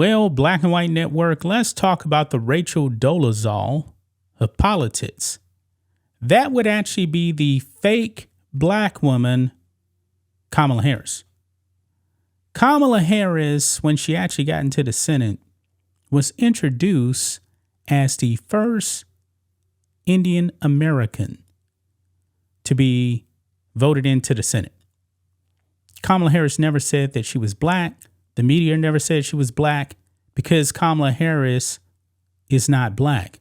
Well, Black and White Network, let's talk about the Rachel Dolezal of politics. That would actually be the fake black woman, Kamala Harris. Kamala Harris, when she actually got into the Senate, was introduced as the first Indian American to be voted into the Senate. Kamala Harris never said that she was black. The media never said she was black because Kamala Harris is not black.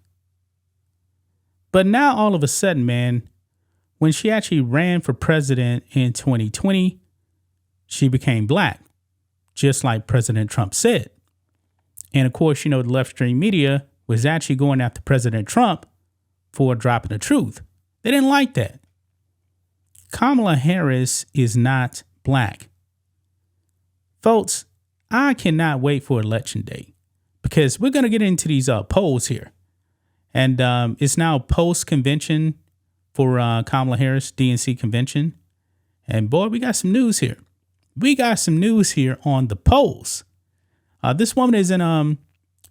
But now all of a sudden, man, when she actually ran for president in 2020, she became black, just like President Trump said. And of course, the left stream media was actually going after President Trump for dropping the truth. They didn't like that. Kamala Harris is not black. Folks, I cannot wait for election day because we're going to get into these polls here. And it's now post-convention for Kamala Harris, DNC convention. And boy, we got some news here. We got some news here on the polls. This woman is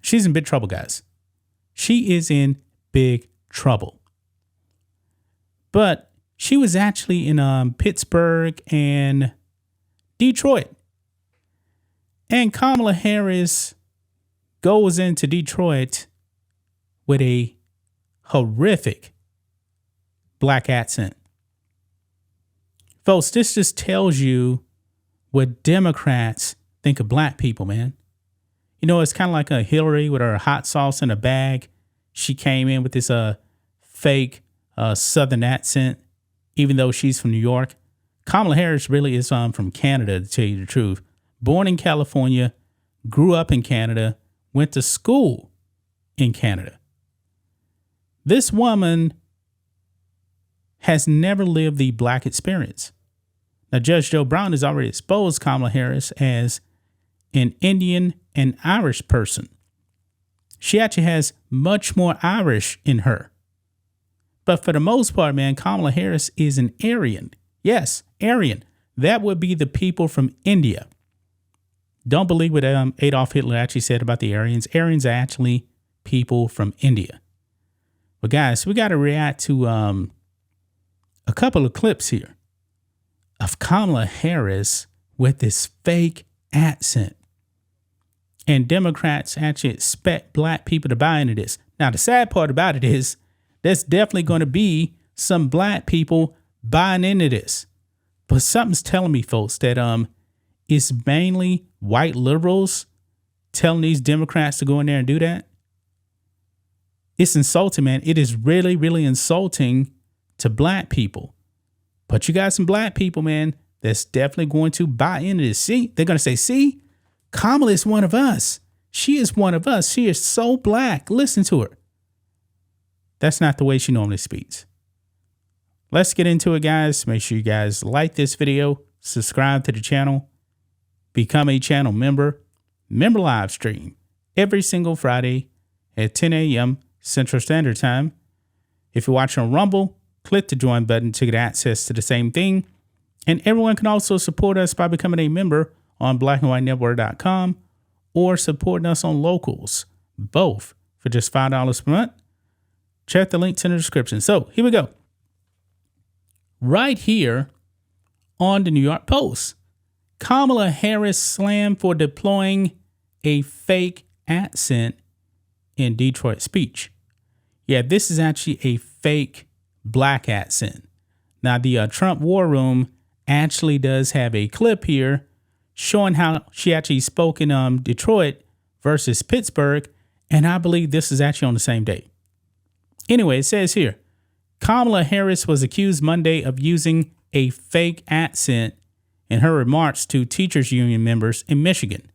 she's in big trouble, guys. She is in big trouble. But she was actually in Pittsburgh and Detroit. And Kamala Harris goes into Detroit with a horrific black accent. Folks, this just tells you what Democrats think of black people, man. It's kind of like a Hillary with her hot sauce in a bag. She came in with this fake Southern accent, even though she's from New York. Kamala Harris really is from Canada, to tell you the truth. Born in California, grew up in Canada, went to school in Canada. This woman has never lived the black experience. Now, Judge Joe Brown has already exposed Kamala Harris as an Indian and Irish person. She actually has much more Irish in her. But for the most part, man, Kamala Harris is an Aryan. Yes, Aryan. That would be the people from India. Don't believe what Adolf Hitler actually said about the Aryans. Aryans are actually people from India. But guys, we got to react to a couple of clips here of Kamala Harris with this fake accent. And Democrats actually expect black people to buy into this. Now, the sad part about it is there's definitely going to be some black people buying into this. But something's telling me, folks, that it's mainly white liberals telling these Democrats to go in there and do that. It's insulting, man. It is really, really insulting to black people. But you got some black people, man, that's definitely going to buy into this. See, they're going to say, see, Kamala is one of us. She is one of us. She is so black. Listen to her. That's not the way she normally speaks. Let's get into it, guys. Make sure you guys like this video, subscribe to the channel, become a channel member, live stream every single Friday at 10 a.m. Central Standard Time. If you're watching on Rumble, click the join button to get access to the same thing. And everyone can also support us by becoming a member on blackandwhitenetwork.com or supporting us on Locals, both for just $5 per month. Check the links in the description. So here we go. Right here on the New York Post, Kamala Harris slammed for deploying a fake accent in Detroit speech. Yeah, this is actually a fake black accent. Now, the Trump War Room actually does have a clip here showing how she actually spoke in Detroit versus Pittsburgh, and I believe this is actually on the same day. Anyway, it says here, Kamala Harris was accused Monday of using a fake accent in her remarks to teachers union members in Michigan.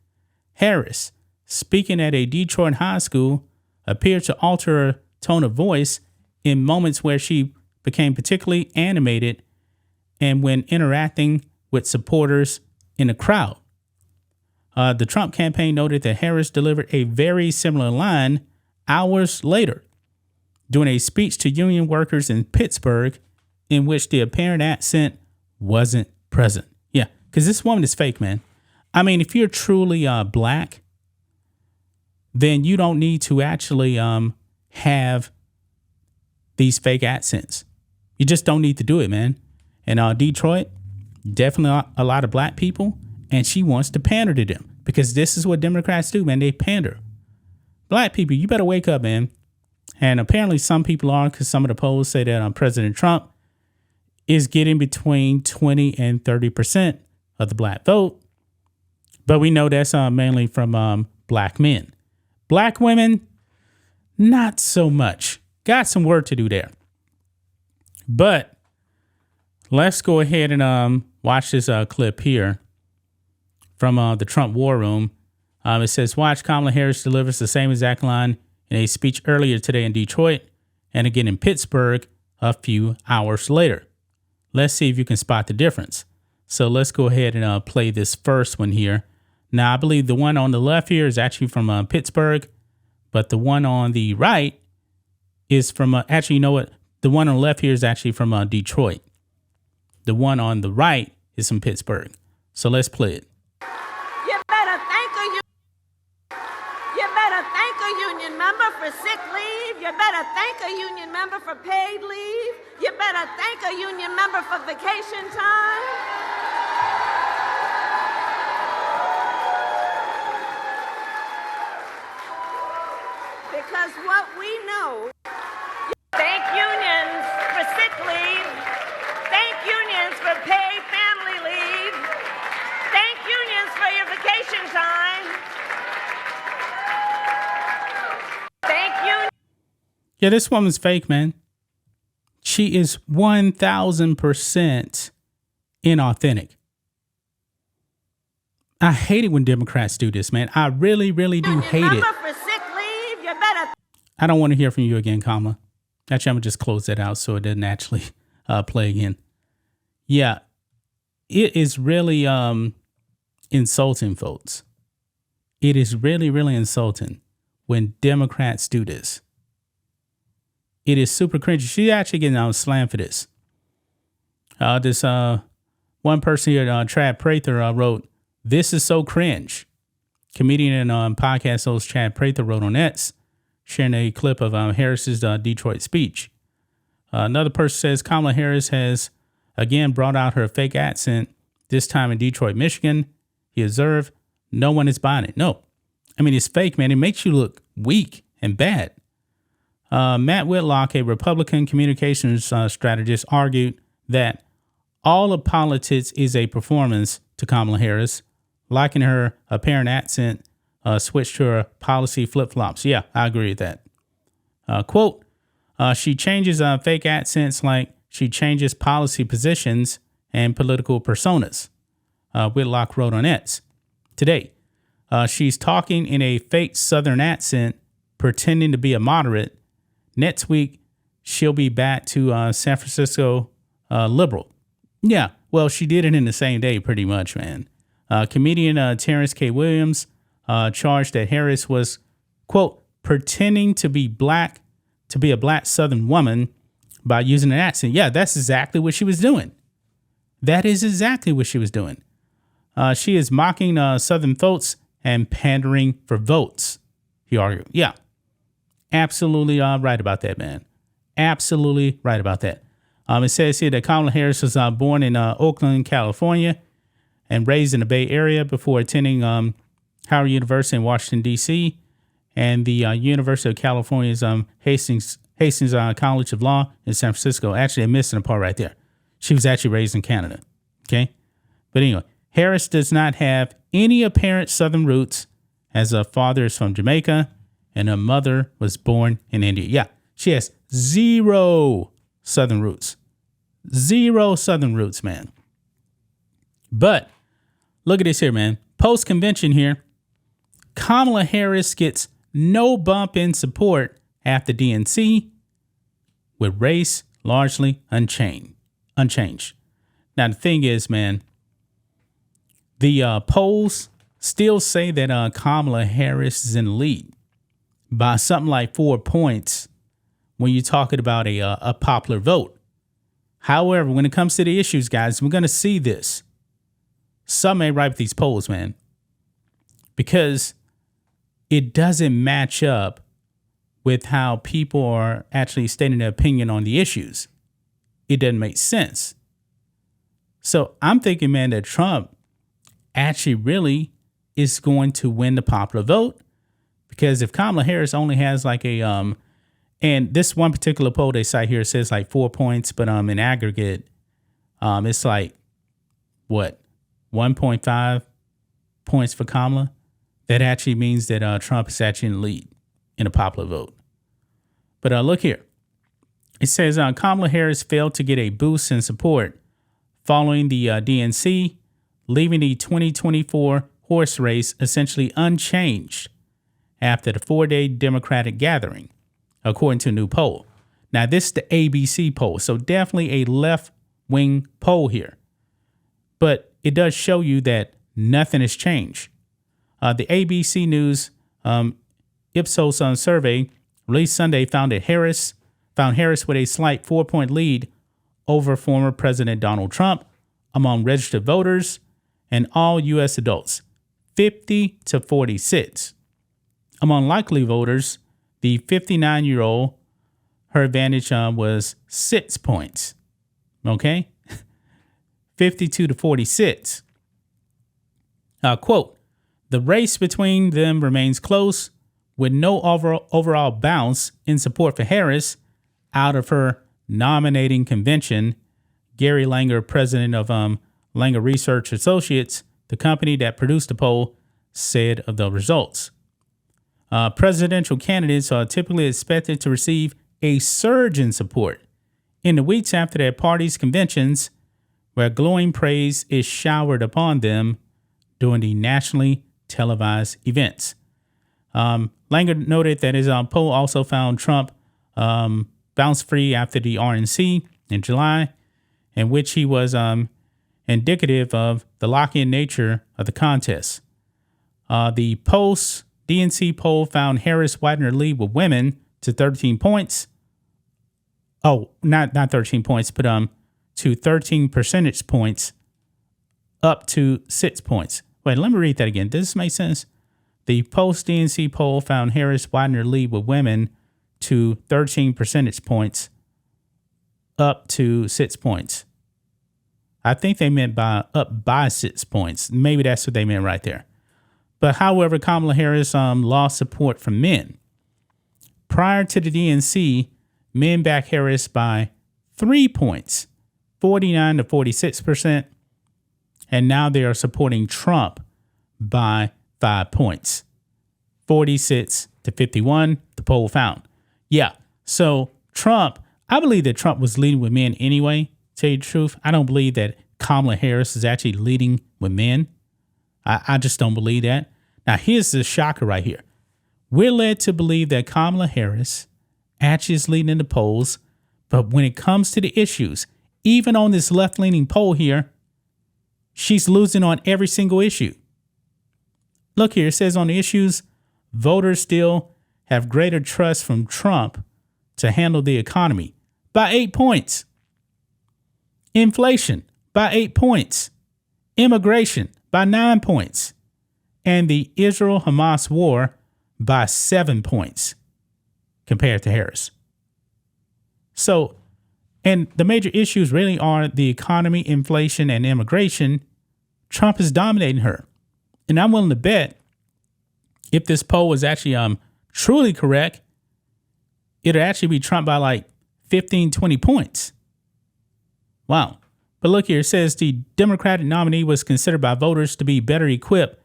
Harris, speaking at a Detroit high school, appeared to alter her tone of voice in moments where she became particularly animated and when interacting with supporters in a crowd. The Trump campaign noted that Harris delivered a very similar line hours later during a speech to union workers in Pittsburgh in which the apparent accent wasn't present. Yeah, because this woman is fake, man. I mean, if you're truly black, then you don't need to actually have these fake accents. You just don't need to do it, man. And Detroit, definitely a lot of black people, and she wants to pander to them because this is what Democrats do, man. They pander. Black people, you better wake up, man. And apparently some people are, because some of the polls say that President Trump is getting between 20 and 30% of the black vote. But we know that's mainly from black men. Black women, not so much. Got some work to do there. But let's go ahead and watch this clip here from the Trump War Room. It says, watch Kamala Harris delivers the same exact line in a speech earlier today in Detroit and again in Pittsburgh a few hours later. Let's see if you can spot the difference. So let's go ahead and play this first one here. Now, I believe the one on the left here is actually from Pittsburgh, but the one on the right is from, actually, you know what? The one on the left here is actually from Detroit. The one on the right is from Pittsburgh. So let's play it. You better thank a union member for sick leave. You better thank a union member for paid leave. You better thank a union member for vacation time. Because what we know, thank unions for sick leave. Thank unions for paid family leave. Thank unions for your vacation time. Thank you. Yeah, this woman's fake, man. She is 1,000% inauthentic. I hate it when Democrats do this, man. I really, really do hate it. I don't want to hear from you again, Kamala. Actually, I'm going to just close that out so it doesn't actually play again. Yeah, it is really insulting, folks. It is really, really insulting when Democrats do this. It is super cringy. She's actually getting slammed for this. This one person here, Chad Prather, wrote, "This is so cringe." Comedian and podcast host Chad Prather wrote on X, sharing a clip of Harris's Detroit speech. Another person says Kamala Harris has again brought out her fake accent, this time in Detroit, Michigan. He observed, no one is buying it. No. I mean, it's fake, man. It makes you look weak and bad. Matt Whitlock, a Republican communications strategist, argued that all of politics is a performance to Kamala Harris, likening her apparent accent switch to her policy flip-flops. Yeah, I agree with that. Quote, she changes fake accents like she changes policy positions and political personas. Whitlock wrote on X today. She's talking in a fake Southern accent, pretending to be a moderate. Next week, she'll be back to San Francisco liberal. Yeah, well, she did it in the same day, pretty much, man. Comedian Terrence K. Williams charged that Harris was, quote, pretending to be a black Southern woman by using an accent. Yeah, that's exactly what she was doing. That is exactly what she was doing. She is mocking Southern folks and pandering for votes, he argued. Yeah, absolutely right about that, man. Absolutely right about that. It says here that Kamala Harris was born in Oakland, California, and raised in the Bay Area before attending Howard University in Washington, D.C., and the University of California's Hastings College of Law in San Francisco. Actually, I'm missing a part right there. She was actually raised in Canada. Okay? But anyway, Harris does not have any apparent Southern roots, as her father is from Jamaica and her mother was born in India. Yeah, she has zero Southern roots. Zero Southern roots, man. But look at this here, man. Post-convention here, Kamala Harris gets no bump in support after DNC, with race largely unchanged. Now, the thing is, man, the polls still say that Kamala Harris is in the lead by something like 4 points when you're talking about a popular vote. However, when it comes to the issues, guys, we're going to see this. Something ain't right with these polls, man. Because it doesn't match up with how people are actually stating their opinion on the issues. It doesn't make sense. So I'm thinking, man, that Trump actually really is going to win the popular vote, because if Kamala Harris only has like a and this one particular poll they cite here says like 4 points, but in aggregate, it's like what 1.5 points for Kamala. That actually means that Trump is actually in the lead in a popular vote. But look here. It says Kamala Harris failed to get a boost in support following the DNC, leaving the 2024 horse race essentially unchanged after the 4-day Democratic gathering, according to a new poll. Now, this is the ABC poll, so definitely a left-wing poll here. But it does show you that nothing has changed. The ABC News Ipsos survey released Sunday found Harris with a slight 4-point lead over former President Donald Trump among registered voters and all U.S. adults, 50-46. Among likely voters, the 59-year-old, her advantage was 6 points. Okay? 52-46. Quote, the race between them remains close, with no overall bounce in support for Harris out of her nominating convention. Gary Langer, president of Langer Research Associates, the company that produced the poll, said of the results. Presidential candidates are typically expected to receive a surge in support in the weeks after their party's conventions, where glowing praise is showered upon them during the nationally televised events. Langer noted that his poll also found Trump bounce-free after the RNC in July, in which he was indicative of the lock-in nature of the contest. The post-DNC poll found Harris widening her lead with women to 13 points. Oh, not 13 points, but to 13 percentage points, up to 6 points. Wait, let me read that again. Does this make sense? The post-DNC poll found Harris widening her lead with women to 13 percentage points, up to 6 points. I think they meant up by 6 points. Maybe that's what they meant right there. But however, Kamala Harris lost support from men. Prior to the DNC, men backed Harris by 3 points, 49-46%, and now they are supporting Trump by 5 points, 46-51, the poll found. Yeah, so Trump, I believe that Trump was leading with men anyway, to tell you the truth. I don't believe that Kamala Harris is actually leading with men. I just don't believe that. Now, here's the shocker right here. We're led to believe that Kamala Harris actually is leading in the polls, but when it comes to the issues, even on this left-leaning poll here, she's losing on every single issue. Look here, it says on the issues, voters still have greater trust from Trump to handle the economy by 8 points. Inflation by 8 points. Immigration by 9 points. And the Israel-Hamas war by 7 points compared to Harris. So, and the major issues really are the economy, inflation, and immigration. Trump is dominating her. And I'm willing to bet if this poll was actually truly correct, it'll actually be Trump by like 15, 20 points. Wow. But look here, it says the Democratic nominee was considered by voters to be better equipped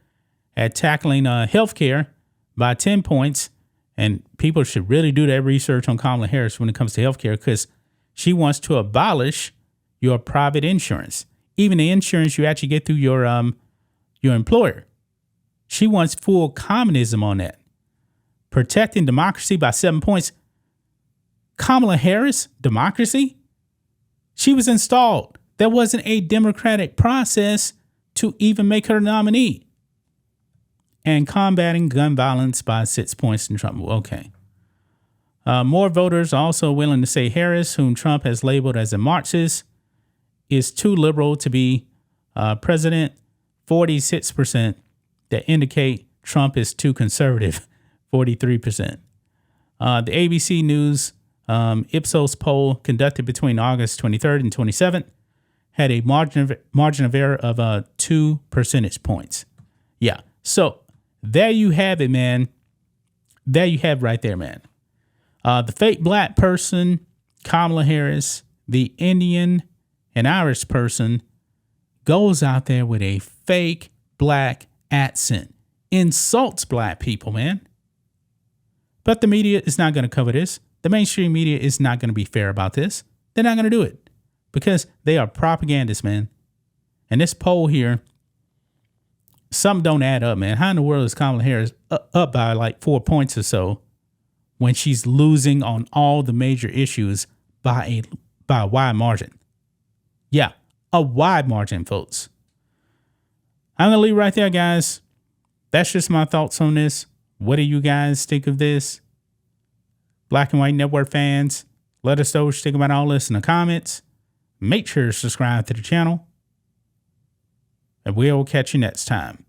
at tackling healthcare by 10 points. And people should really do their research on Kamala Harris when it comes to healthcare, because she wants to abolish your private insurance, even the insurance you actually get through your employer. She wants full communism on that. Protecting democracy by 7 points. Kamala Harris, democracy? She was installed. There wasn't a democratic process to even make her a nominee. And combating gun violence by 6 points in Trump. Okay. More voters are also willing to say Harris, whom Trump has labeled as a Marxist, is too liberal to be president. 46% that indicate Trump is too conservative. 43%. The ABC News Ipsos poll conducted between August 23rd and 27th had a margin of error of 2 percentage points. Yeah. So there you have it, man. There you have right there, man. The fake black person, Kamala Harris, the Indian and Irish person goes out there with a fake black accent, insults black people, man. But the media is not going to cover this. The mainstream media is not going to be fair about this. They're not going to do it because they are propagandists, man. And this poll here, something don't add up, man. How in the world is Kamala Harris up by like 4 points or so when she's losing on all the major issues by a wide margin? Yeah, a wide margin, folks. I'm going to leave right there, guys. That's just my thoughts on this. What do you guys think of this? Black and White Network fans, let us know what you think about all this in the comments. Make sure to subscribe to the channel. And we'll catch you next time.